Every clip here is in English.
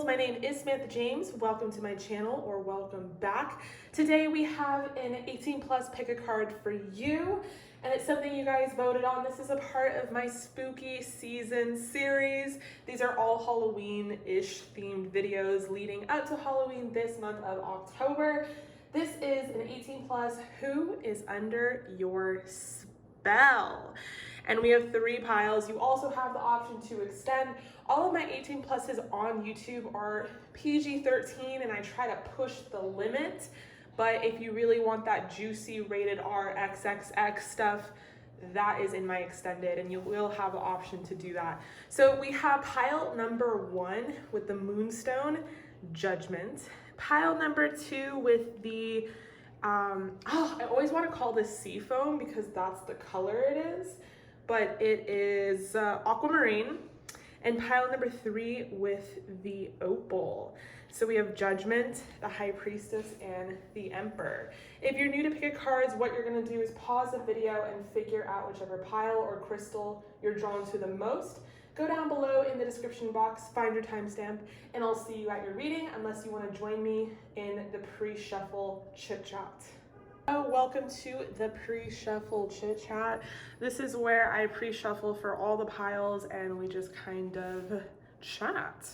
Pixels. My name is Samantha James. Welcome to my channel, or welcome back. Today we have an 18 plus pick a card for you, and it's something you guys voted on. This is a part of my spooky season series. These are all Halloween-ish themed videos leading up to Halloween this month of October. This is an 18 plus who is under your spell. And we have 3 piles. You also have the option to extend. All of my 18 pluses on YouTube are PG-13, and I try to push the limit. But if you really want that juicy rated R XXX stuff, that is in my extended, and you will have the option to do that. So we have pile number 1 with the Moonstone, Judgment. Pile number 2 with the, I always want to call this Seafoam because that's the color it is, but it is Aquamarine. And pile number 3 with the Opal. So we have Judgment, the High Priestess, and the Emperor. If you're new to pick a cards, what you're gonna do is pause the video and figure out whichever pile or crystal you're drawn to the most. Go down below in the description box, find your timestamp, and I'll see you at your reading unless you wanna join me in the pre-shuffle chit-chat. Oh, welcome to the pre-shuffle chit-chat. This is where I pre-shuffle for all the piles and we just kind of chat.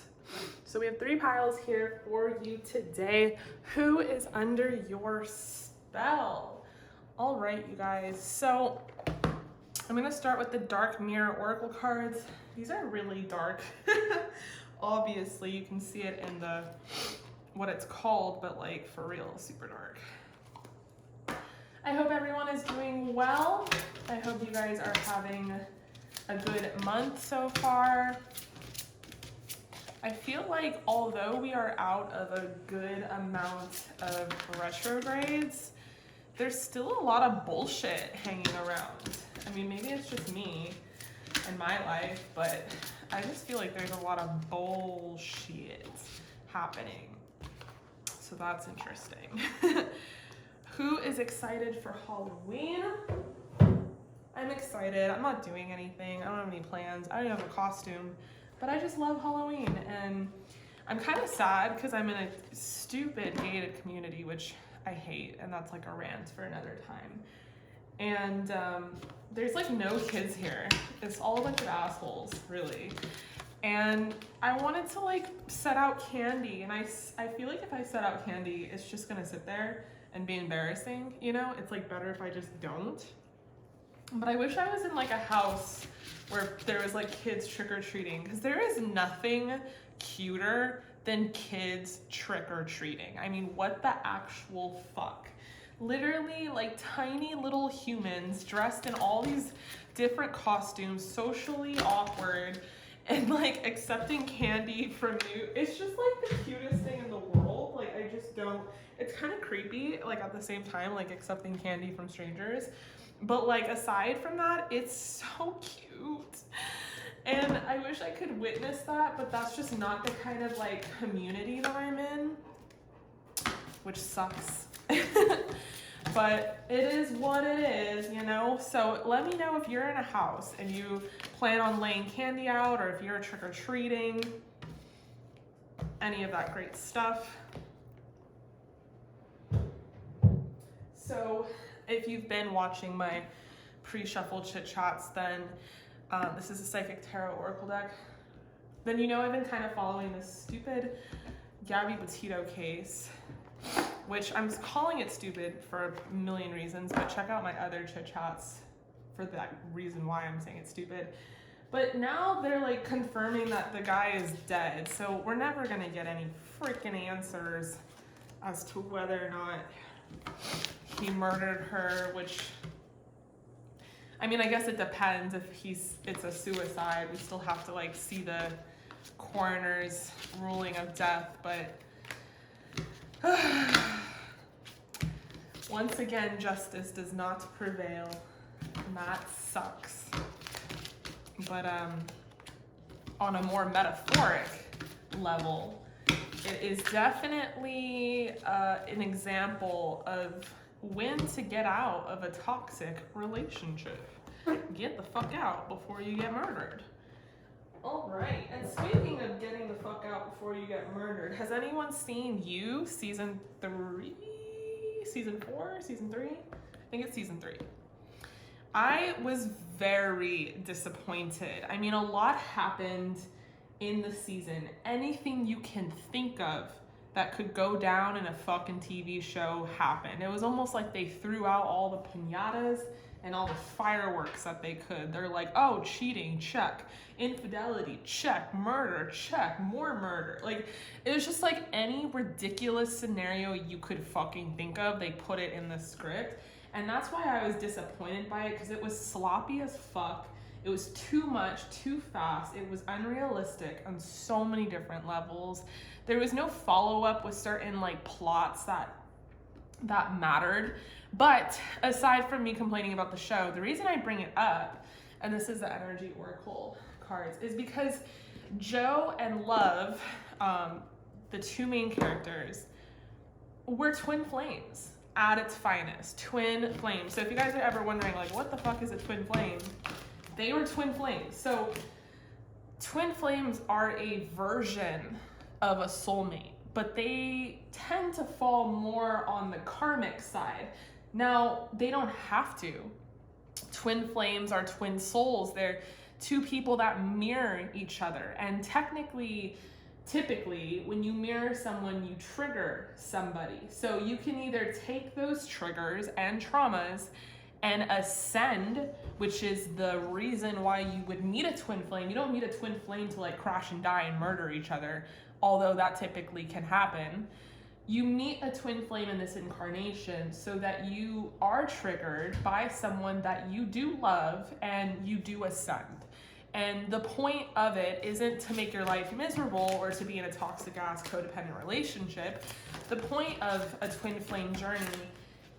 So we have 3 piles here for you today. Who is under your spell? All right, you guys. So I'm gonna start with the Dark Mirror Oracle cards. These are really dark. Obviously, you can see it in the what it's called, but like for real, super dark. I hope everyone is doing well. I hope you guys are having a good month so far. I feel like although we are out of a good amount of retrogrades, there's still a lot of bullshit hanging around. I mean, maybe it's just me and my life, but I just feel like there's a lot of bullshit happening. So that's interesting. Who is excited for Halloween? I'm excited. I'm not doing anything. I don't have any plans. I don't have a costume, but I just love Halloween. And I'm kind of sad because I'm in a stupid gated community, which I hate. And that's like a rant for another time. And there's like no kids here. It's all a bunch of assholes, really. And I wanted to like set out candy. And I feel like if I set out candy, it's just gonna sit there and be embarrassing, you know? It's like better if I just don't. But I wish I was in like a house where there was like kids trick-or-treating, because there is nothing cuter than kids trick-or-treating. I mean, what the actual fuck? Literally like tiny little humans dressed in all these different costumes, socially awkward, and like accepting candy from you. It's just like the cutest thing in the world. Like I just don't, it's kind of creepy, like at the same time, like accepting candy from strangers. But like aside from that, it's so cute. And I wish I could witness that, but that's just not the kind of like community that I'm in, which sucks. But it is what it is, you know? So let me know if you're in a house and you plan on laying candy out, or if you're trick-or-treating, any of that great stuff. So if you've been watching my pre-shuffle chit-chats, then this is a Psychic Tarot Oracle deck. Then you know I've been kind of following this stupid Gabby Petito case, which I'm calling it stupid for a million reasons, but check out my other chit-chats for that reason why I'm saying it's stupid. But now they're like confirming that the guy is dead, so we're never gonna get any freaking answers as to whether or not he murdered her, which, I mean, I guess it depends. If it's a suicide, we still have to like see the coroner's ruling of death, but once again, justice does not prevail, and that sucks. But on a more metaphoric level, it is definitely an example of when to get out of a toxic relationship. Get the fuck out before you get murdered. All right, and speaking of getting the fuck out before you get murdered, has anyone seen You season 3? Season 4? Season 3? I think it's season 3. I was very disappointed. I mean, a lot happened in the season. Anything you can think of that could go down in a fucking TV show happened. It was almost like they threw out all the piñatas and all the fireworks that they could. They're like, oh, cheating, check. Infidelity, check. Murder, check. More murder. Like, it was just like any ridiculous scenario you could fucking think of, they put it in the script. And that's why I was disappointed by it, because it was sloppy as fuck. It was too much, too fast. It was unrealistic on so many different levels. There was no follow-up with certain like plots that mattered. But aside from me complaining about the show, the reason I bring it up, and this is the Energy Oracle cards, is because Joe and Love, the two main characters, were twin flames at its finest. Twin flames. So if you guys are ever wondering, like, what the fuck is a twin flame? They were twin flames. So twin flames are a version of a soulmate, but they tend to fall more on the karmic side. Now, they don't have to. Twin flames are twin souls. They're two people that mirror each other. And typically, when you mirror someone, you trigger somebody. So you can either take those triggers and traumas and ascend, which is the reason why you would meet a twin flame. You don't meet a twin flame to like crash and die and murder each other, although that typically can happen. You meet a twin flame in this incarnation so that you are triggered by someone that you do love and you do ascend. And the point of it isn't to make your life miserable or to be in a toxic ass codependent relationship. The point of a twin flame journey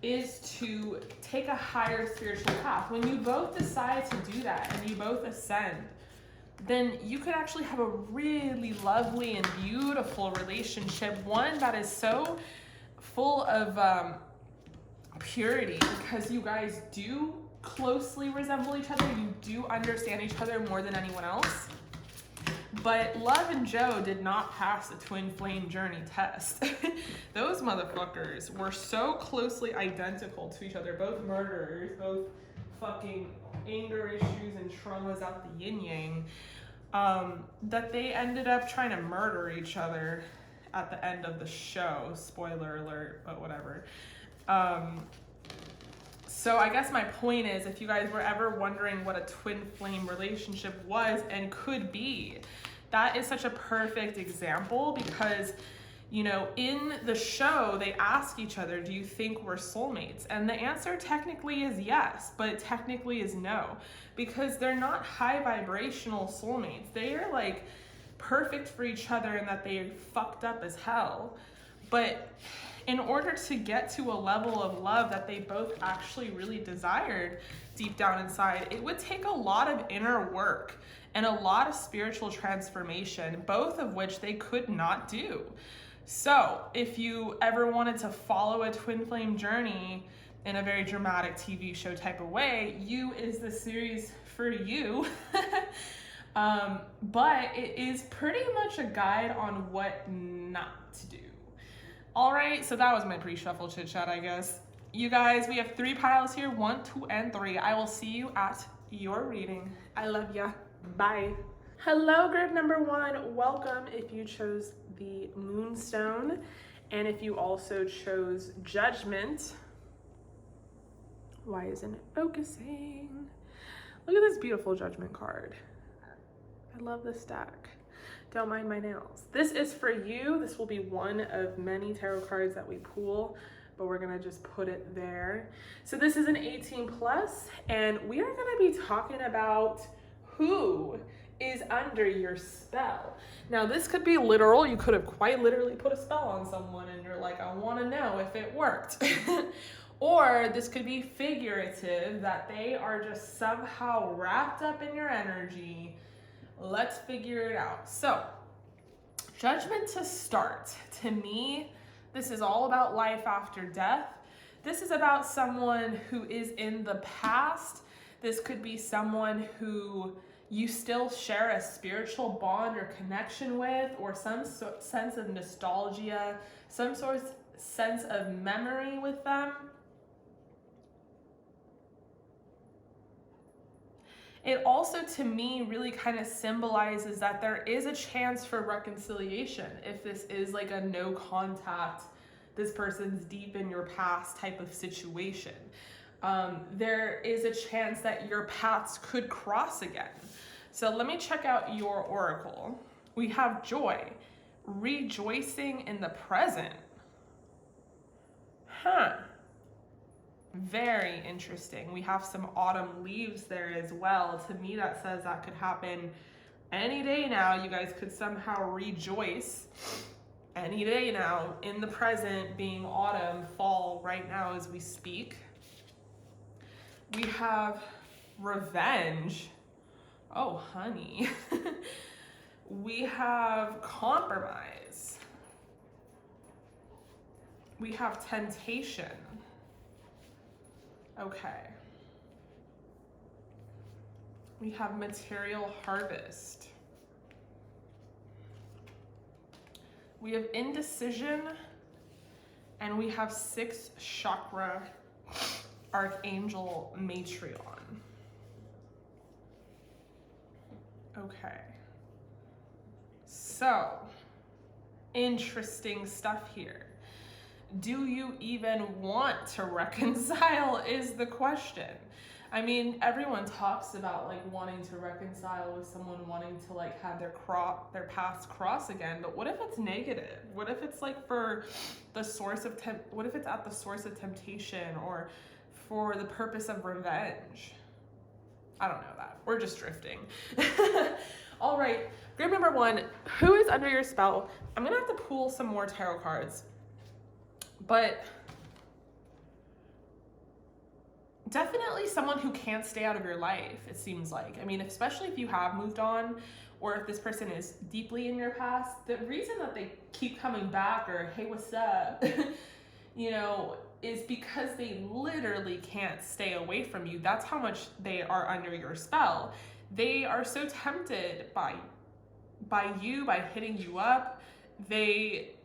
is to take a higher spiritual path. When you both decide to do that and you both ascend, then you could actually have a really lovely and beautiful relationship, one that is so full of purity, because you guys do closely resemble each other, you do understand each other more than anyone else. But Love and Joe did not pass the twin flame journey test. Those motherfuckers were so closely identical to each other, both murderers, both fucking anger issues and traumas out the yin yang, that they ended up trying to murder each other at the end of the show. Spoiler alert, but whatever. So I guess my point is, if you guys were ever wondering what a twin flame relationship was and could be, that is such a perfect example, because, you know, in the show, they ask each other, do you think we're soulmates? And the answer technically is yes, but technically is no, because they're not high vibrational soulmates. They are like perfect for each other in that they fucked up as hell. But in order to get to a level of love that they both actually really desired deep down inside, it would take a lot of inner work and a lot of spiritual transformation, both of which they could not do. So if you ever wanted to follow a twin flame journey in a very dramatic TV show type of way, You is the series for you. But it is pretty much a guide on what not to do. All right, so that was my pre-shuffle chit chat, I guess. You guys, we have 3 piles here, 1, 2, and 3. I will see you at your reading. I love ya. Bye. Hello, group number 1. Welcome if you chose the Moonstone, and if you also chose Judgment. Why isn't it focusing? Look at this beautiful Judgment card. I love this deck. Don't mind my nails. This is for you. This will be one of many tarot cards that we pull, but we're gonna just put it there. So this is an 18 plus, and we are gonna be talking about who is under your spell. Now this could be literal. You could have quite literally put a spell on someone and you're like, I wanna know if it worked. Or this could be figurative, that they are just somehow wrapped up in your energy. Let's figure it out. So, Judgment to start. To me, this is all about life after death. This is about someone who is in the past. This could be someone who you still share a spiritual bond or connection with, or some sense of nostalgia, some sort of sense of memory with them. It also, to me, really kind of symbolizes that there is a chance for reconciliation if this is like a no contact, this person's deep in your past type of situation. There is a chance that your paths could cross again. So let me check out your oracle. We have joy, rejoicing in the present. Very interesting. We have some autumn leaves there as well. To me, that says that could happen any day now. You guys could somehow rejoice any day now in the present, being autumn, fall right now as we speak. We have revenge. Oh, honey. We have compromise. We have temptation. Okay. We have material harvest. We have indecision, and we have 6th chakra archangel matrion. Okay. So, interesting stuff here. Do you even want to reconcile is the question. I mean, everyone talks about like wanting to reconcile with someone, wanting to like have their paths cross again, but what if it's negative? What if it's like for the source of what if it's at the source of temptation or for the purpose of revenge? I don't know that. We're just drifting. All right, group number 1, who is under your spell? I'm gonna have to pull some more tarot cards. But definitely someone who can't stay out of your life, it seems like. I mean, especially if you have moved on, or if this person is deeply in your past, the reason that they keep coming back or, hey, what's up, you know, is because they literally can't stay away from you. That's how much they are under your spell. They are so tempted by you, by hitting you up. They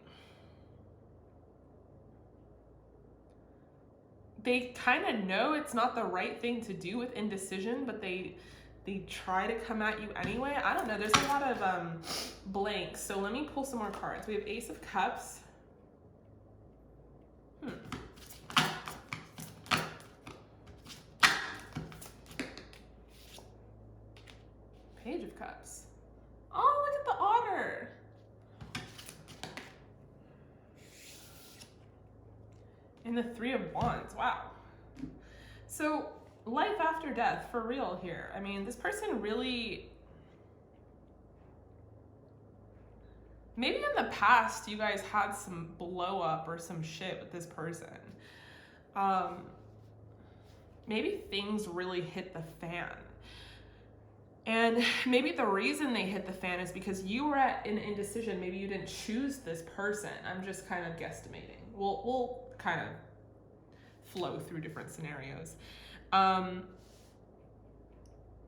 kind of know it's not the right thing to do with indecision, but they try to come at you anyway. I don't know. There's a lot of blanks. So let me pull some more cards. We have Ace of Cups. Page of Cups. Oh, look at the otter. And the 3 of Wands, wow. So life after death, for real here. I mean, this person really, maybe in the past you guys had some blow up or some shit with this person. Maybe things really hit the fan. And maybe the reason they hit the fan is because you were at an indecision. Maybe you didn't choose this person. I'm just kind of guesstimating. We'll kind of flow through different scenarios.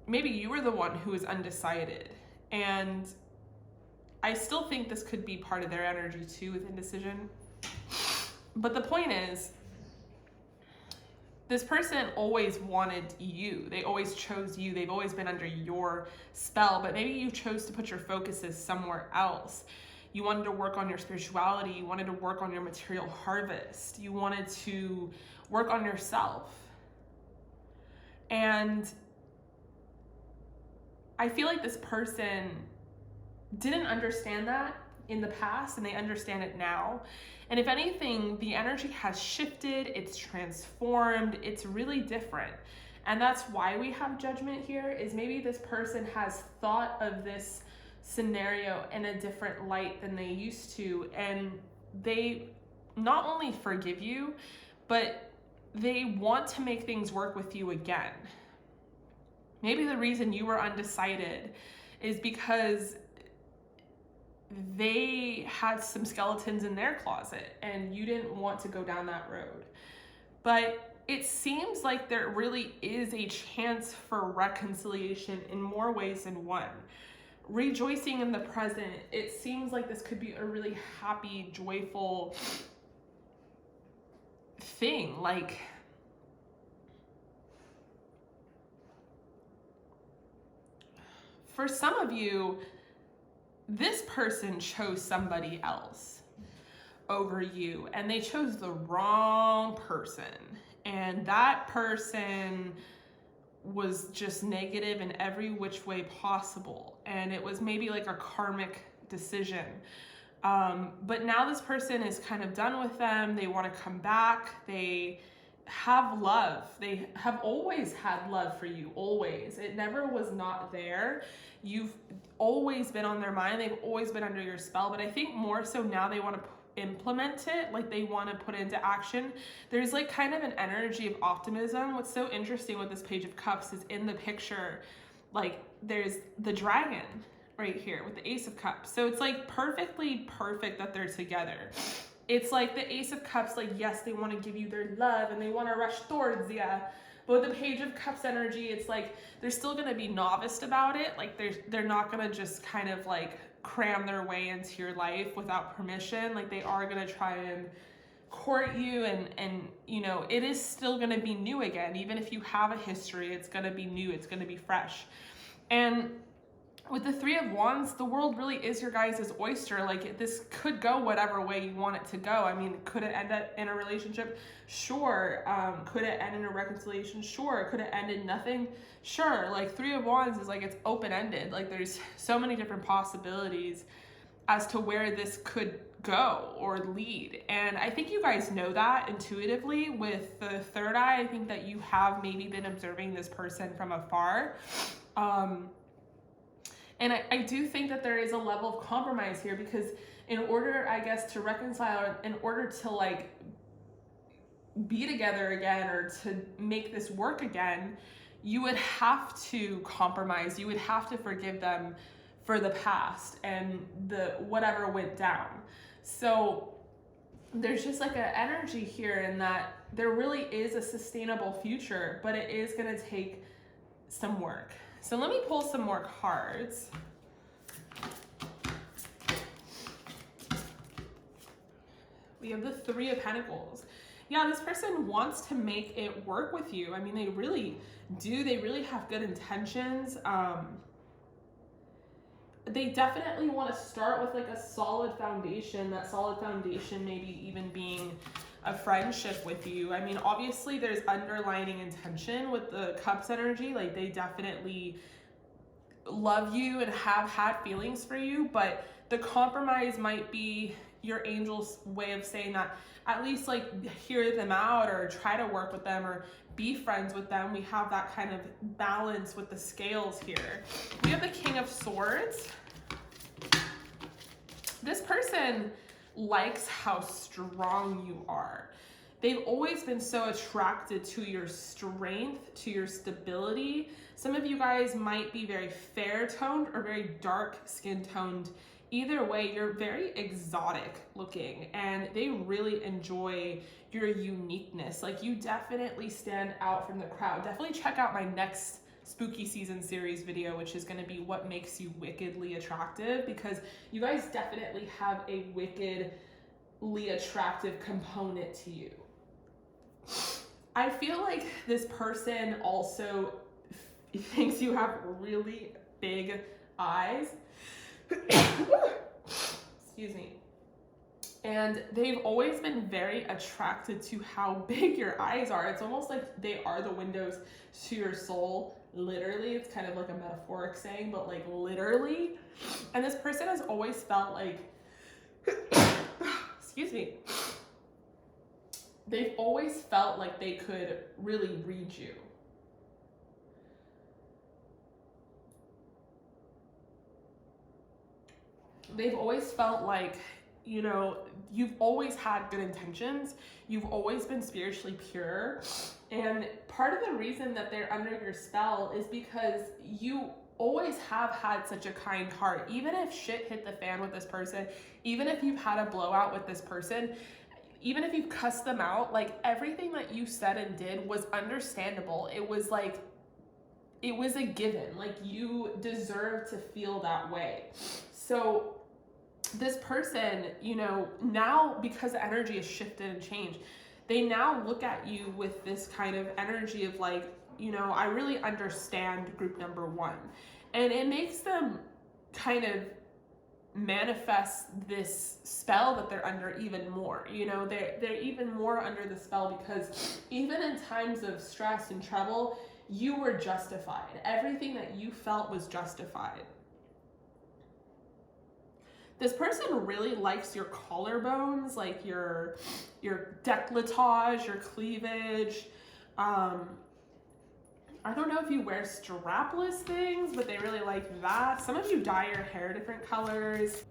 Maybe you were the one who was undecided. And I still think this could be part of their energy too with indecision. But the point is, this person always wanted you. They always chose you. They've always been under your spell, but maybe you chose to put your focuses somewhere else. You wanted to work on your spirituality. You wanted to work on your material harvest. You wanted to work on yourself. And I feel like this person didn't understand that in the past, and they understand it now. And if anything, the energy has shifted, it's transformed, it's really different. And that's why we have judgment here, is maybe this person has thought of this scenario in a different light than they used to, and they not only forgive you, but they want to make things work with you again. Maybe the reason you were undecided is because they had some skeletons in their closet and you didn't want to go down that road. but it seems like there really is a chance for reconciliation in more ways than one. Rejoicing in the present, it seems like this could be a really happy, joyful thing. Like, for some of you, this person chose somebody else over you, and they chose the wrong person, and that person was just negative in every which way possible, and it was maybe like a karmic decision. But now this person is kind of done with them. They want to come back. They have love. They have always had love for you, always. It never was not there. You've always been on their mind. They've always been under your spell, but I think more so now they want to implement it, like they want to put it into action. There's like kind of an energy of optimism. What's so interesting with this Page of Cups is in the picture, like there's the dragon right here with the Ace of Cups. So it's like perfectly perfect that they're together. It's like the Ace of Cups, like, yes, they want to give you their love and they want to rush towards you. But with the Page of Cups energy, it's like they're still going to be novice about it. Like they're not going to just kind of like cram their way into your life without permission. Like they are going to try and court you, and you know, it is still going to be new again. Even if you have a history, it's going to be new. It's going to be fresh. And with the Three of Wands, the world really is your guys' oyster. Like this could go whatever way you want it to go. I mean, could it end up in a relationship? Sure. Could it end in a reconciliation? Sure. Could it end in nothing? Sure. Like Three of Wands is like, it's open-ended. Like there's so many different possibilities as to where this could go or lead. And I think you guys know that intuitively. With the third eye, I think that you have maybe been observing this person from afar. And I do think that there is a level of compromise here, because in order, I guess, to reconcile, in order to like be together again or to make this work again, you would have to compromise. You would have to forgive them for the past and the whatever went down. So there's just like an energy here in that there really is a sustainable future, but it is going to take some work. So let me pull some more cards. We have the Three of Pentacles. Yeah, this person wants to make it work with you. I mean, they really do. They really have good intentions. They definitely want to start with like a solid foundation. That solid foundation maybe even being a friendship with you. I mean, obviously there's underlining intention with the Cups energy. Like they definitely love you and have had feelings for you, but the compromise might be your angel's way of saying that at least like hear them out or try to work with them or be friends with them. We have that kind of balance with the scales here. We have the King of Swords. This person likes how strong you are. They've always been so attracted to your strength, to your stability. Some of you guys might be very fair toned or very dark skin toned. Either way, you're very exotic looking and they really enjoy your uniqueness. Like you definitely stand out from the crowd. Definitely check out my next spooky season series video, which is going to be what makes you wickedly attractive, because you guys definitely have a wickedly attractive component to you. I feel like this person also thinks you have really big eyes. Excuse me. And they've always been very attracted to how big your eyes are. It's almost like they are the windows to your soul. Literally, it's kind of like a metaphoric saying, but like literally. And this person has always felt like, excuse me, they've always felt like they could really read you. They've always felt like, you know, you've always had good intentions. You've always been spiritually pure. And part of the reason that they're under your spell is because you always have had such a kind heart. Even if shit hit the fan with this person, even if you've had a blowout with this person, even if you've cussed them out, like everything that you said and did was understandable. It was like, it was a given. Like you deserve to feel that way. So this person, you know, now because the energy has shifted and changed, they now look at you with this kind of energy of like, you know, I really understand group number one. And it makes them kind of manifest this spell that they're under even more. You know, they're even more under the spell because even in times of stress and trouble, you were justified. Everything that you felt was justified. This person really likes your collarbones, like your décolletage, your cleavage. I don't know if you wear strapless things, but they really like that. Some of you dye your hair different colors.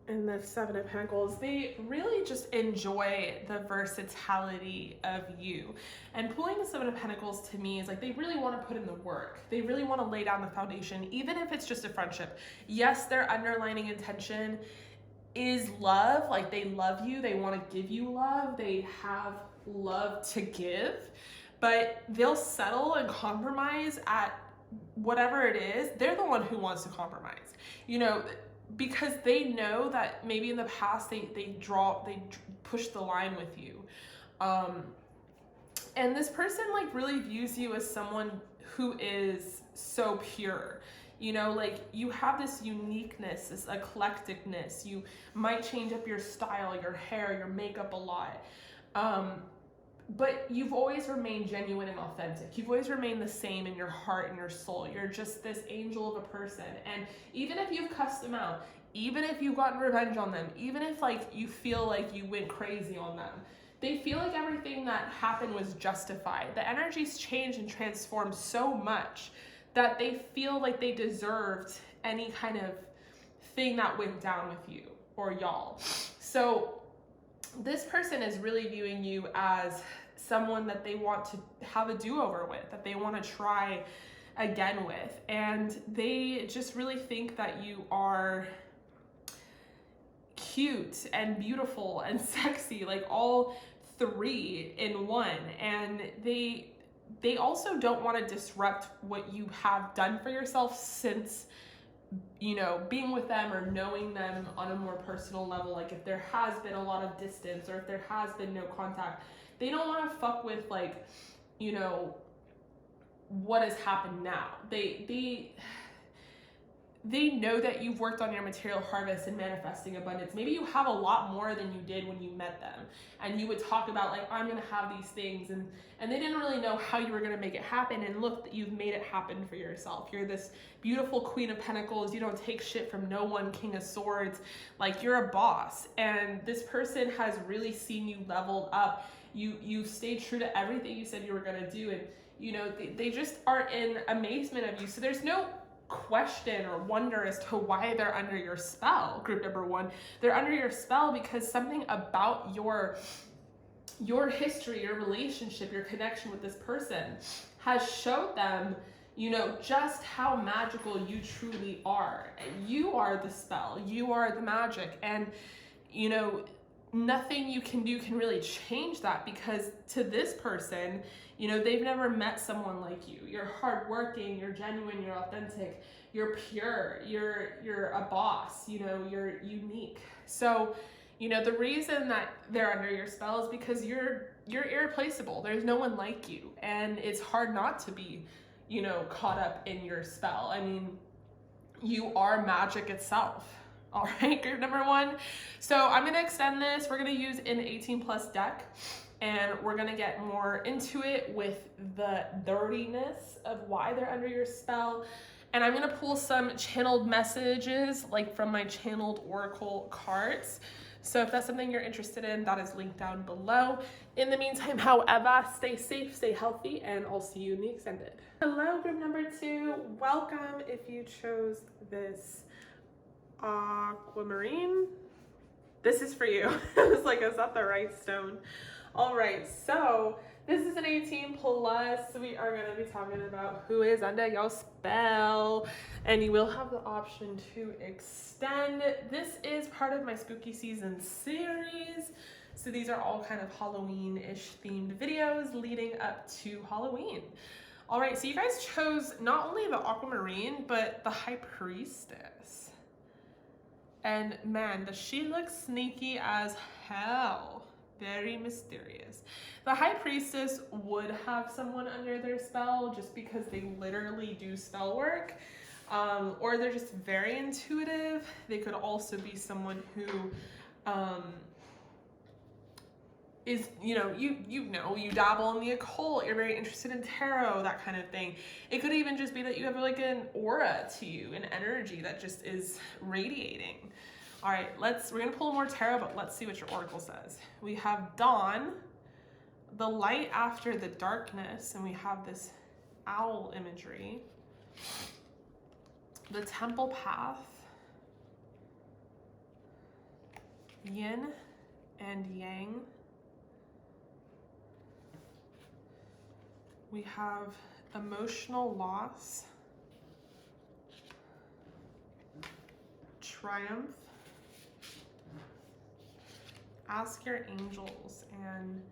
And the Seven of Pentacles, they really just enjoy the versatility of you. And pulling the Seven of Pentacles to me is like they really want to put in the work. They really want to lay down the foundation, even if it's just a friendship. Yes, their underlining intention is love. Like they love you. They want to give you love. They have love to give. But they'll settle and compromise at whatever it is. They're the one who wants to compromise. You know, because they know that maybe in the past they push the line with you. And this person like really views you as someone who is so pure. You know, like you have this uniqueness, this eclecticness. You might change up your style, your hair, your makeup a lot. But you've always remained genuine and authentic. You've always remained the same in your heart and your soul. You're just this angel of a person. And even if you've cussed them out, even if you've gotten revenge on them, even if like you feel like you went crazy on them, they feel like everything that happened was justified. The energies changed and transformed so much that they feel like they deserved any kind of thing that went down with you or y'all. So this person is really viewing you as someone that they want to have a do-over with, that they want to try again with. And they just really think that you are cute and beautiful and sexy, like all three in one. And they also don't want to disrupt what you have done for yourself since, you know, being with them or knowing them on a more personal level. Like if there has been a lot of distance or if there has been no contact, they don't want to fuck with like, you know, what has happened now. They know that you've worked on your material harvest and manifesting abundance. Maybe you have a lot more than you did when you met them. And you would talk about like, I'm going to have these things. And they didn't really know how you were going to make it happen. And look, that you've made it happen for yourself. You're this beautiful Queen of Pentacles. You don't take shit from no one, King of Swords. Like you're a boss. And this person has really seen you leveled up. You stayed true to everything you said you were going to do. And, you know, they just are in amazement of you. So there's no question or wonder as to why they're under your spell. Group number one, they're under your spell because something about your history, your relationship, your connection with this person has showed them, you know, just how magical you truly are. You are the spell, you are the magic, and you know, nothing you can do can really change that, because to this person, you know, they've never met someone like you. You're hardworking, you're genuine, you're authentic, you're pure, you're a boss, you know, you're unique. So, you know, the reason that they're under your spell is because you're irreplaceable. There's no one like you, and it's hard not to be, you know, caught up in your spell. I mean, you are magic itself. All right, group number one. So I'm gonna extend this. We're gonna use an 18+ deck, and we're gonna get more into it with the dirtiness of why they're under your spell. And I'm gonna pull some channeled messages, like from my channeled oracle cards. So if that's something you're interested in, that is linked down below. In the meantime, however, stay safe, stay healthy, and I'll see you in the extended. Hello, group number two. Welcome if you chose this aquamarine. This is for you. I was like, is that the right stone? All right, so this is an 18+. We are going to be talking about who is under your spell, and you will have the option to extend. This is part of my spooky season series. So these are all kind of Halloween-ish themed videos leading up to Halloween. All right, so you guys chose not only the aquamarine, but the High Priestess. And man, does she look sneaky as hell. Very mysterious. The High Priestess would have someone under their spell just because they literally do spell work. Or they're just very intuitive. They could also be someone who is, you dabble in the occult, you're very interested in tarot, that kind of thing. It could even just be that you have like an aura to you, an energy that just is radiating. All right, we're gonna pull more tarot, but let's see what your oracle says. We have dawn, the light after the darkness, and we have this owl imagery. The temple path, yin and yang. We have emotional loss, triumph, ask your angels, and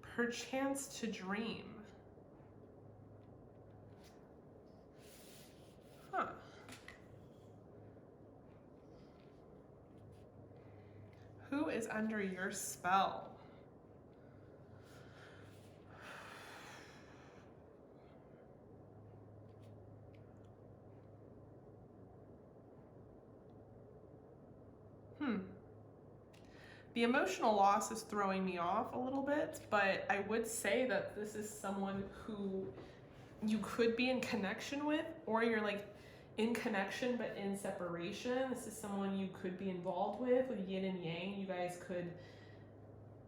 perchance to dream. Huh. Who is under your spell? The emotional loss is throwing me off a little bit, but I would say that this is someone who you could be in connection with, or you're like in connection but in separation. This is someone you could be involved with yin and yang. You guys could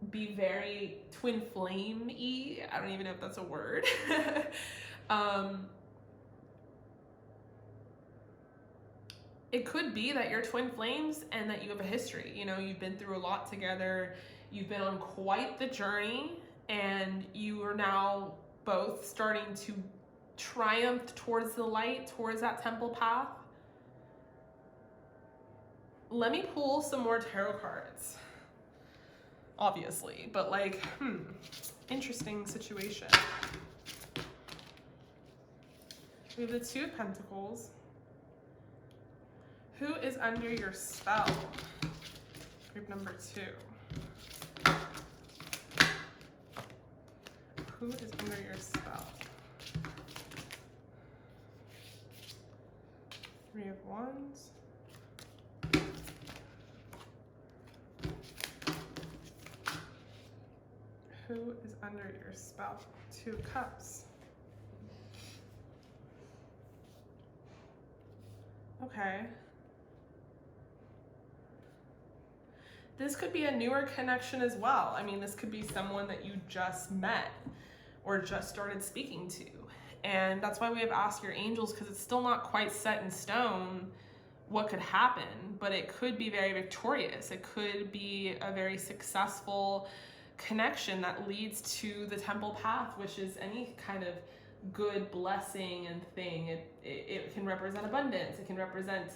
be very twin flame-y. I don't even know if that's a word. It could be that you're twin flames and that you have a history. You know, you've been through a lot together. You've been on quite the journey, and you are now both starting to triumph towards the light, towards that temple path. Let me pull some more tarot cards, obviously, but like, interesting situation. We have the Two of Pentacles. Who is under your spell? Group number 2. Who is under your spell? 3 of Wands. Who is under your spell? 2 of Cups. Okay. This could be a newer connection as well. I mean, this could be someone that you just met or just started speaking to. And that's why we have Ask Your Angels, because it's still not quite set in stone what could happen, but it could be very victorious. It could be a very successful connection that leads to the temple path, which is any kind of good blessing and thing. It can represent abundance. It can represent,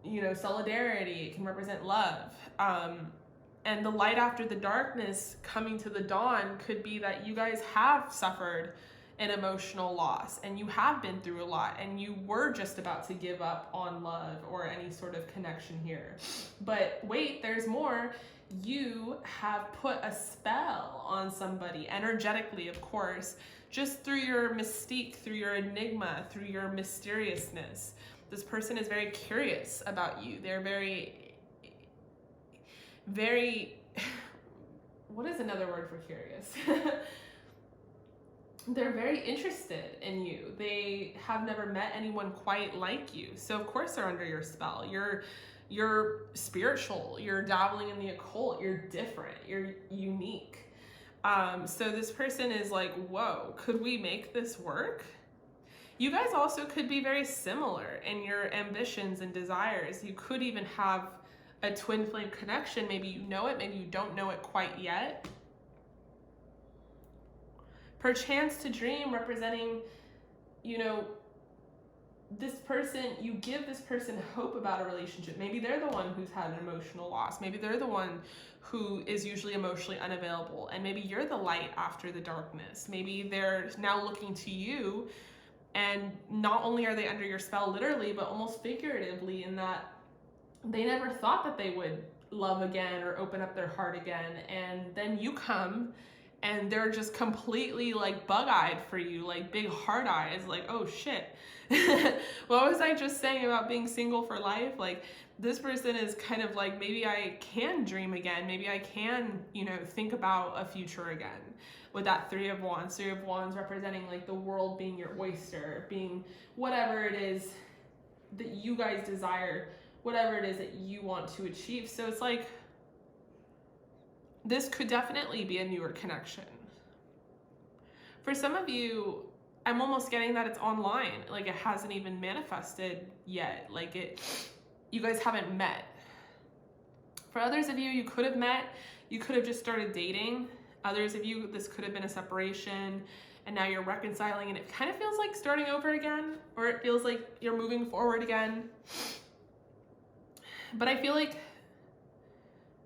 you know, solidarity. It can represent love. And the light after the darkness coming to the dawn could be that you guys have suffered an emotional loss and you have been through a lot and you were just about to give up on love or any sort of connection here. But wait, there's more. You have put a spell on somebody, energetically, of course, just through your mystique, through your enigma, through your mysteriousness. This person is very curious about you. They're very, what is another word for curious? They're very interested in you. They have never met anyone quite like you. So of course they're under your spell. You're spiritual, you're dabbling in the occult, you're different, you're unique. So this person is like, whoa, could we make this work? You guys also could be very similar in your ambitions and desires. You could even have a twin flame connection. Maybe you know it, maybe you don't know it quite yet. Perchance to dream, representing, you know, this person, you give this person hope about a relationship. Maybe they're the one who's had an emotional loss. Maybe they're the one who is usually emotionally unavailable, and maybe you're the light after the darkness. Maybe they're now looking to you, and not only are they under your spell literally, but almost figuratively, in that they never thought that they would love again or open up their heart again, and then you come and they're just completely like bug-eyed for you, like big hard eyes, like, oh shit. What was I just saying about being single for life? Like, this person is kind of like, maybe I can dream again, maybe I can, you know, think about a future again. With that Three of Wands representing like the world being your oyster, being whatever it is that you guys desire, whatever it is that you want to achieve. So it's like, this could definitely be a newer connection. For some of you, I'm almost getting that it's online, like it hasn't even manifested yet, like you guys haven't met. For others of you, you could have met, you could have just started dating. Others of you, this could have been a separation, and now you're reconciling, and it kind of feels like starting over again, or it feels like you're moving forward again. But I feel like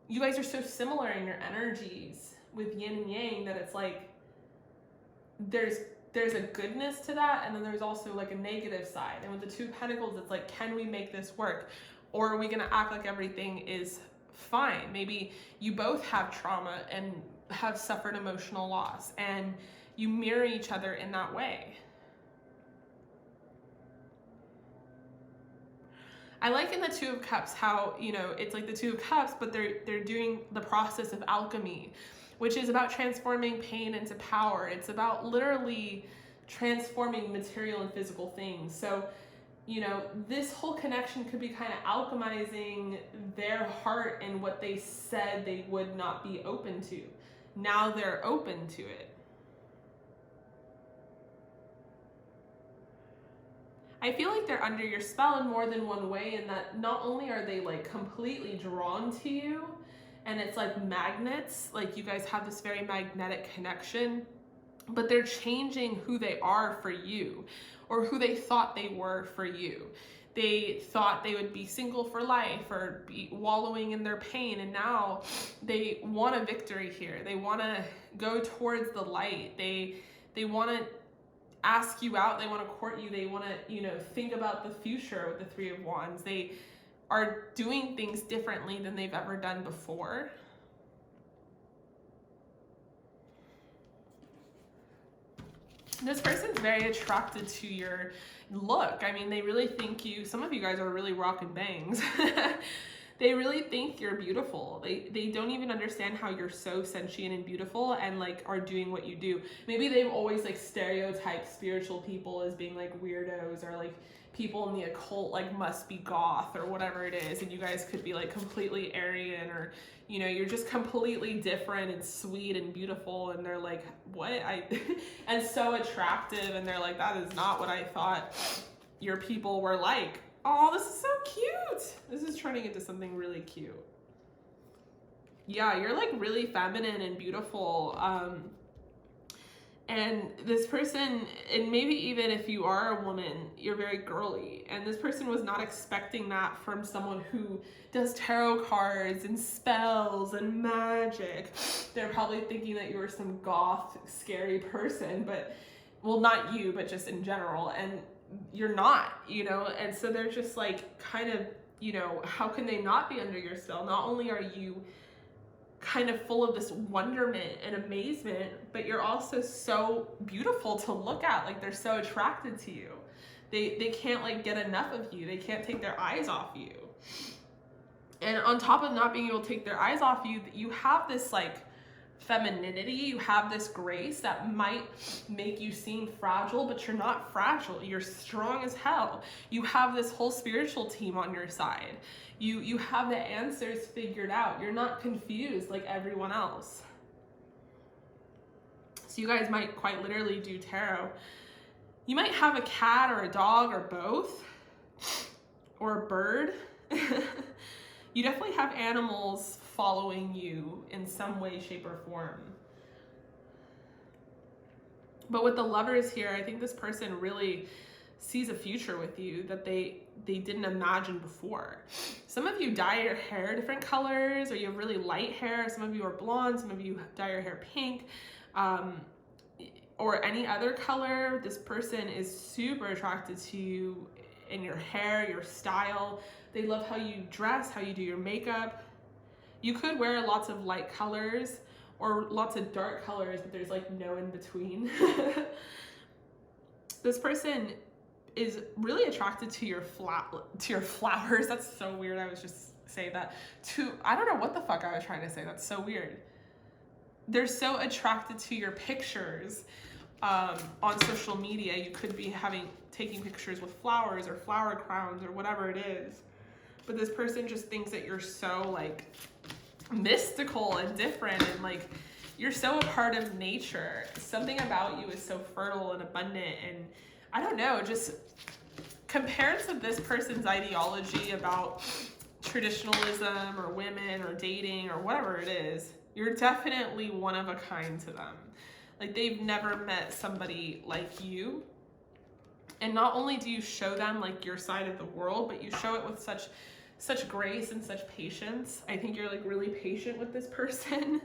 you guys are so similar in your energies with yin and yang that it's like there's a goodness to that, and then there's also like a negative side. And with the Two of Pentacles, it's like, can we make this work? Or are we gonna act like everything is fine? Maybe you both have trauma and have suffered emotional loss, and you mirror each other in that way. I like in the Two of Cups how, you know, it's like the Two of Cups, but they're doing the process of alchemy, which is about transforming pain into power. It's about literally transforming material and physical things. So, you know, this whole connection could be kind of alchemizing their heart and what they said they would not be open to. Now they're open to it. I feel like they're under your spell in more than one way, in that not only are they like completely drawn to you, and it's like magnets, like you guys have this very magnetic connection, but they're changing who they are for you, or who they thought they were for you. They thought they would be single for life or be wallowing in their pain, and now they want a victory here. They want to go towards the light. They want to ask you out, they want to court you, they want to, you know, think about the future with the Three of Wands. They are doing things differently than they've ever done before. This person's very attracted to your look. I mean, they really think you, some of you guys are really rocking bangs. They really think you're beautiful. They don't even understand how you're so sentient and beautiful and like are doing what you do. Maybe they've always like stereotyped spiritual people as being like weirdos, or like people in the occult like must be goth or whatever it is, and you guys could be like completely Aryan, or you know, you're just completely different and sweet and beautiful, and they're like, what? And so attractive, and they're like, that is not what I thought your people were like. Oh, this is so cute. This is turning into something really cute. Yeah, you're like really feminine and beautiful. And this person, and maybe even if you are a woman, you're very girly. And this person was not expecting that from someone who does tarot cards and spells and magic. They're probably thinking that you were some goth, scary person, but, well, not you, but just in general. And you're not, you know, and so they're just like kind of, you know, how can they not be under your spell? Not only are you kind of full of this wonderment and amazement, but you're also so beautiful to look at. Like, they're so attracted to you. They can't like get enough of you. They can't take their eyes off you. And on top of not being able to take their eyes off you, you have this like femininity, you have this grace that might make you seem fragile, but you're not fragile. You're strong as hell. You have this whole spiritual team on your side. You have the answers figured out. You're not confused like everyone else. So you guys might quite literally do tarot. You might have a cat or a dog or both, or a bird. You definitely have animals following you in some way, shape, or form. But with the Lovers here, I think this person really sees a future with you that they didn't imagine before. Some of you dye your hair different colors, or you have really light hair. Some of you are blonde, some of you dye your hair pink, or any other color. This person is super attracted to you in your hair, your style. They love how you dress, how you do your makeup. You could wear lots of light colors or lots of dark colors, but there's like no in between. This person is really attracted to your flowers. That's so weird. I was just saying that. I don't know what the fuck I was trying to say. That's so weird. They're so attracted to your pictures on social media. You could be taking pictures with flowers or flower crowns or whatever it is. But this person just thinks that you're so like mystical and different, and like you're so a part of nature. Something about you is so fertile and abundant, and I don't know, just compared to this person's ideology about traditionalism or women or dating or whatever it is, you're definitely one of a kind to them. Like, they've never met somebody like you. And not only do you show them like your side of the world, but you show it with such grace and such patience. I think you're like really patient with this person.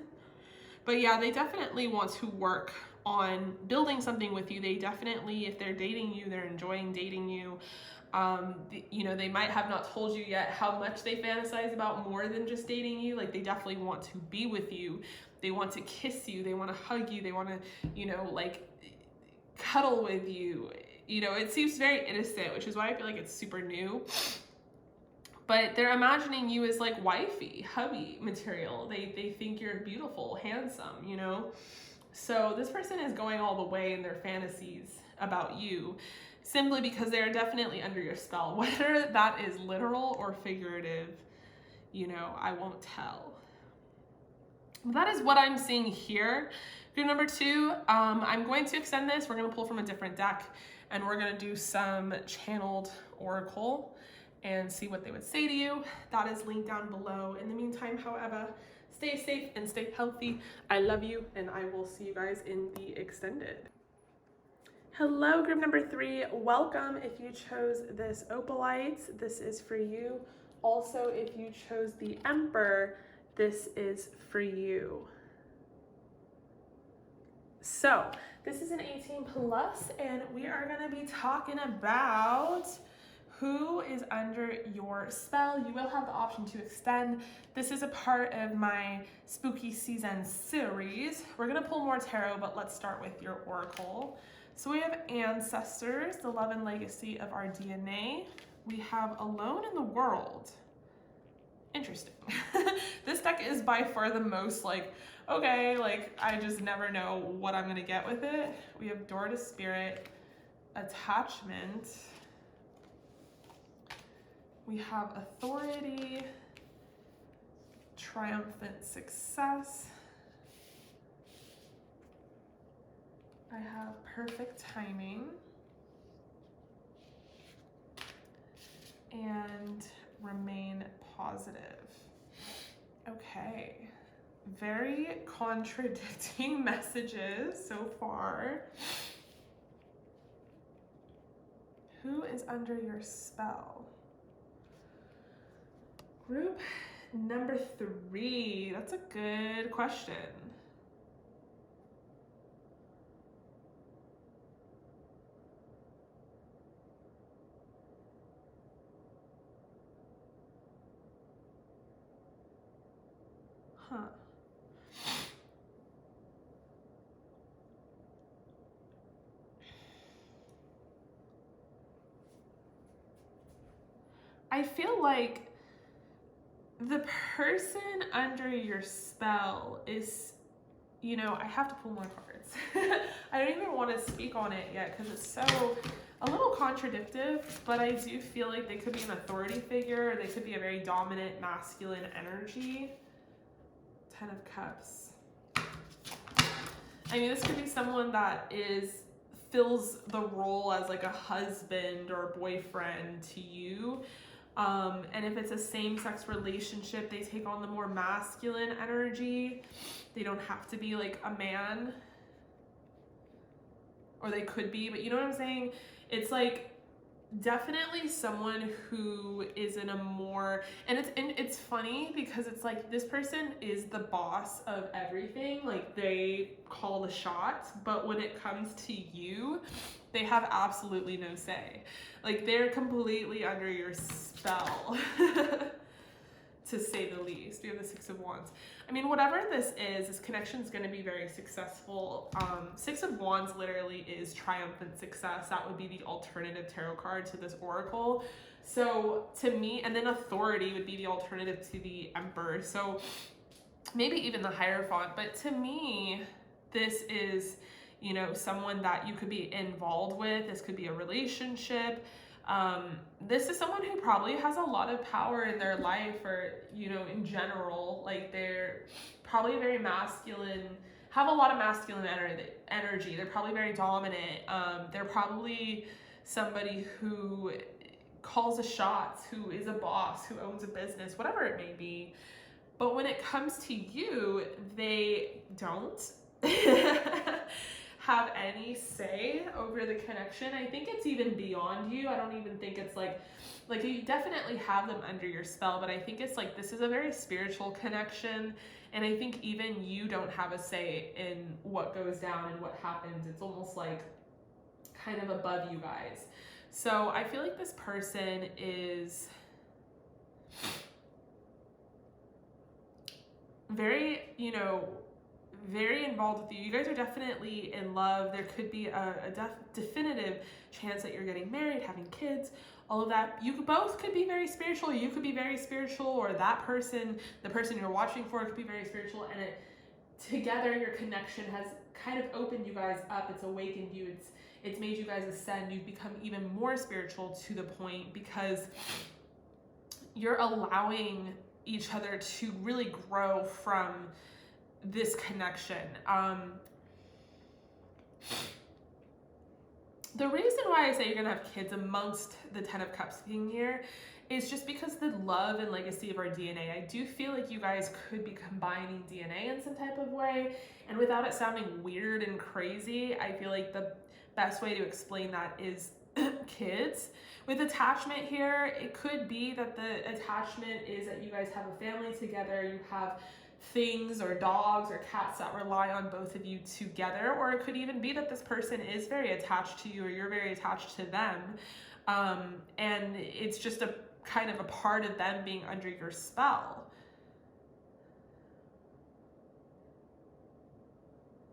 But yeah, they definitely want to work on building something with you. They definitely, if they're dating you, they're enjoying dating you. You know, they might have not told you yet how much they fantasize about more than just dating you. Like, they definitely want to be with you. They want to kiss you. They want to hug you. They want to, you know, like cuddle with you. You know, it seems very innocent, which is why I feel like it's super new. But they're imagining you as like wifey, hubby material. They think you're beautiful, handsome, you know? So this person is going all the way in their fantasies about you, simply because they're definitely under your spell. Whether that is literal or figurative, you know, I won't tell. That is what I'm seeing here. Group number 2, I'm going to extend this. We're going to pull from a different deck, and we're going to do some channeled oracle and see what they would say to you. That is linked down below. In the meantime, however, stay safe and stay healthy. I love you, and I will see you guys in the extended. Hello, group number 3. Welcome. If you chose this opalite, this is for you. Also, if you chose the Emperor, this is for you. So this is an 18 plus, and we are going to be talking about who is under your spell. You will have the option to extend. This is a part of my spooky season series. We're gonna pull more tarot, but let's start with your oracle. So we have ancestors, the love and legacy of our DNA. We have alone in the world. Interesting. This deck is by far the most like, okay, like I just never know what I'm gonna get with it. We have door to spirit, attachment. We have authority, triumphant success. I have perfect timing. And remain positive. Okay. Very contradicting messages so far. Who is under your spell? Group number 3, that's a good question. Huh. I feel like the person under your spell is, you know, I have to pull more cards. I don't even want to speak on it yet because it's so a little contradictive, but I do feel like they could be an authority figure, or they could be a very dominant masculine energy. 10 of Cups. I mean, this could be someone that fills the role as like a husband or a boyfriend to you. And if it's a same-sex relationship, they take on the more masculine energy. They don't have to be like a man, or they could be, but you know what I'm saying? It's like definitely someone who is in a more, and it's funny because it's like this person is the boss of everything, like they call the shots, but when it comes to you, they have absolutely no say. Like they're completely under your spell. To say the least. We have the Six of Wands. I mean, whatever this connection is going to be very successful. Six of Wands literally is triumphant success. That would be the alternative tarot card to this oracle. So to me, and then authority would be the alternative to the Emperor. So maybe even the Hierophant. But to me, this is, you know, someone that you could be involved with. This could be a relationship. This is someone who probably has a lot of power in their life, or, you know, in general, like they're probably very masculine, have a lot of masculine energy. They're probably very dominant. They're probably somebody who calls the shots, who is a boss, who owns a business, whatever it may be. But when it comes to you, they don't have any say over the connection. I think it's even beyond you. I don't even think it's like you definitely have them under your spell, but I think it's like this is a very spiritual connection, and I think even you don't have a say in what goes down and what happens. It's almost like kind of above you guys. So I feel like this person is very, you know, very involved with you. You guys are definitely in love. There could be a definitive chance that you're getting married, having kids, all of that. You both could be very spiritual. You could be very spiritual, or that person, the person you're watching for, could be very spiritual. And together, your connection has kind of opened you guys up. It's awakened you. It's made you guys ascend. You've become even more spiritual to the point because you're allowing each other to really grow from this connection. The reason why I say you're gonna have kids amongst the 10 of Cups being here is just because the love and legacy of our DNA. I do feel like you guys could be combining DNA in some type of way, and without it sounding weird and crazy, I feel like the best way to explain that is kids. With attachment here, it could be that the attachment is that you guys have a family together, you have things or dogs or cats that rely on both of you together, or it could even be that this person is very attached to you, or you're very attached to them, and it's just a kind of a part of them being under your spell.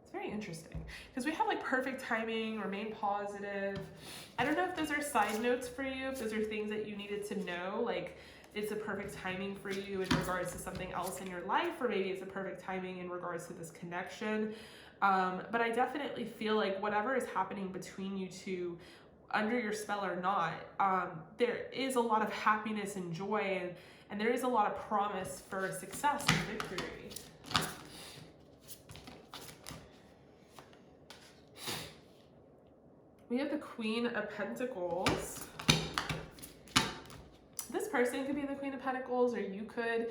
It's very interesting because we have like perfect timing, remain positive. I don't know if those are side notes for you, if those are things that you needed to know, like it's a perfect timing for you in regards to something else in your life, or maybe it's a perfect timing in regards to this connection. But I definitely feel like whatever is happening between you two, under your spell or not, there is a lot of happiness and joy, and there is a lot of promise for success and victory. We have the Queen of Pentacles. This person could be the Queen of Pentacles, or you could.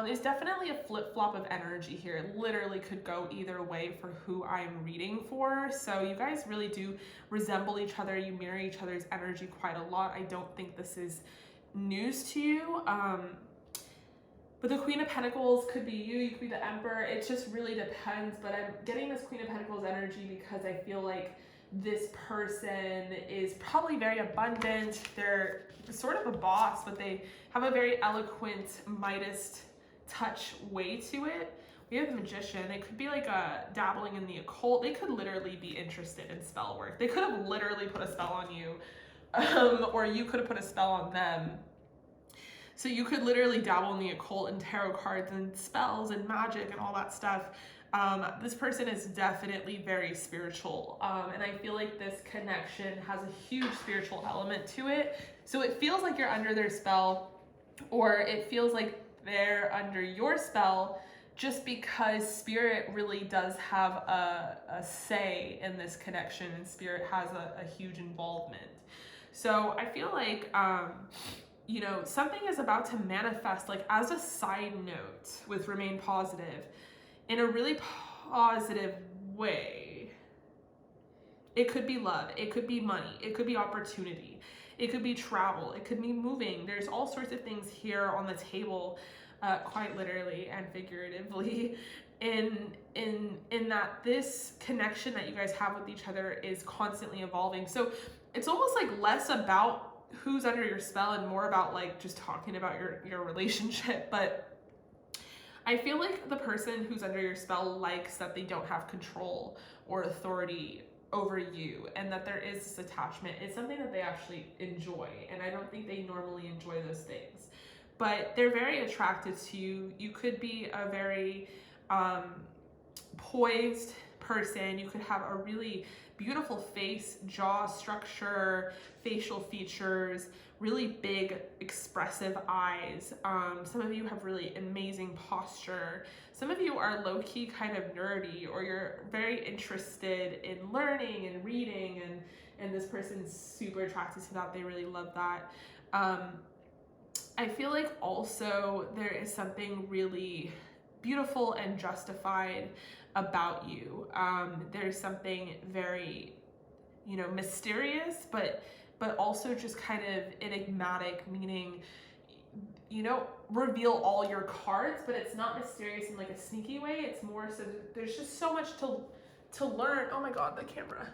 There's definitely a flip-flop of energy here. It literally could go either way for who I'm reading for. So you guys really do resemble each other. You mirror each other's energy quite a lot. I don't think this is news to you. But the Queen of Pentacles could be you. You could be the Emperor. It just really depends. But I'm getting this Queen of Pentacles energy because I feel like this person is probably very abundant. They're sort of a boss, but they have a very eloquent Midas touch way to it. We have the Magician. They could be like dabbling in the occult. They could literally be interested in spell work. They could have literally put a spell on you, or you could have put a spell on them. So you could literally dabble in the occult and tarot cards and spells and magic and all that stuff. This person is definitely very spiritual, and I feel like this connection has a huge spiritual element to it. So it feels like you're under their spell, or it feels like they're under your spell, just because Spirit really does have a say in this connection, and Spirit has a huge involvement. So I feel like, you know, something is about to manifest, like as a side note with Remain Positive, in a really positive way. It could be love, it could be money, it could be opportunity, It could be travel. It could be moving. There's all sorts of things here on the table, quite literally and figuratively, in that this connection that you guys have with each other is constantly evolving. So it's almost like less about who's under your spell and more about like just talking about your relationship. But I feel like the person who's under your spell likes that they don't have control or authority over you, and that there is this attachment. It's something that they actually enjoy, and I don't think they normally enjoy those things, but they're very attracted to you. You could be a very poised person. You could have a really beautiful face, jaw structure, facial features, really big expressive eyes. Some of you have really amazing posture. Some of you are low-key kind of nerdy, or you're very interested in learning and reading, and this person's super attracted to that. They really love that. I feel like also there is something really beautiful and justified about you. There's something very, you know, mysterious, but also just kind of enigmatic, meaning you don't reveal all your cards, but it's not mysterious in like a sneaky way. It's more so there's just so much to learn. Oh my God, the camera.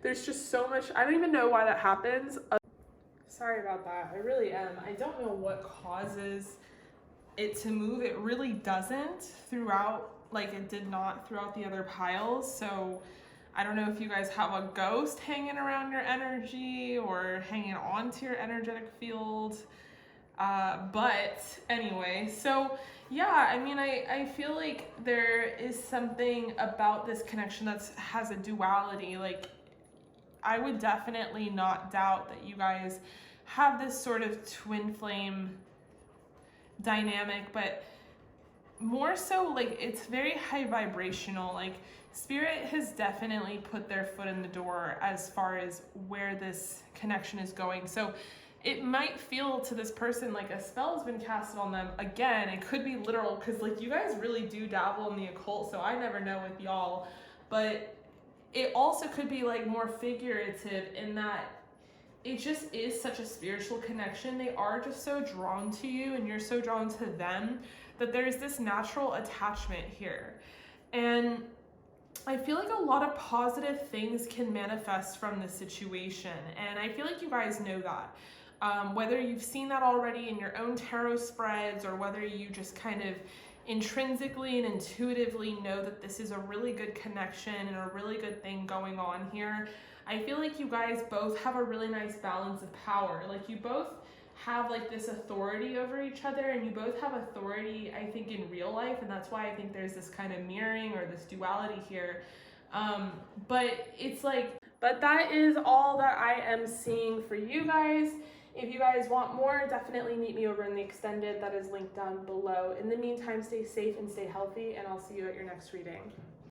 There's just so much. I don't even know why that happens. Sorry about that. I really am. I don't know what causes it to move. It really doesn't throughout, like it did not throughout the other piles. So I don't know if you guys have a ghost hanging around your energy or hanging on to your energetic field. But anyway, so yeah, I mean, I feel like there is something about this connection that has a duality. Like, I would definitely not doubt that you guys have this sort of twin flame dynamic, but more so like it's very high vibrational. Like, Spirit has definitely put their foot in the door as far as where this connection is going. So it might feel to this person like a spell has been casted on them. Again, it could be literal, because like you guys really do dabble in the occult, so I never know with y'all. But it also could be like more figurative in that it just is such a spiritual connection. They are just so drawn to you, and you're so drawn to them, that there's this natural attachment here. And I feel like a lot of positive things can manifest from this situation, and I feel like you guys know that. Whether you've seen that already in your own tarot spreads, or whether you just kind of intrinsically and intuitively know that this is a really good connection and a really good thing going on here, I feel like you guys both have a really nice balance of power. Like, you both have like this authority over each other, and you both have authority, I think, in real life, and that's why I think there's this kind of mirroring or this duality here. But it's like, but that is all that I am seeing for you guys. If you guys want more, definitely meet me over in the extended that is linked down below. In the meantime, stay safe and stay healthy, and I'll see you at your next reading.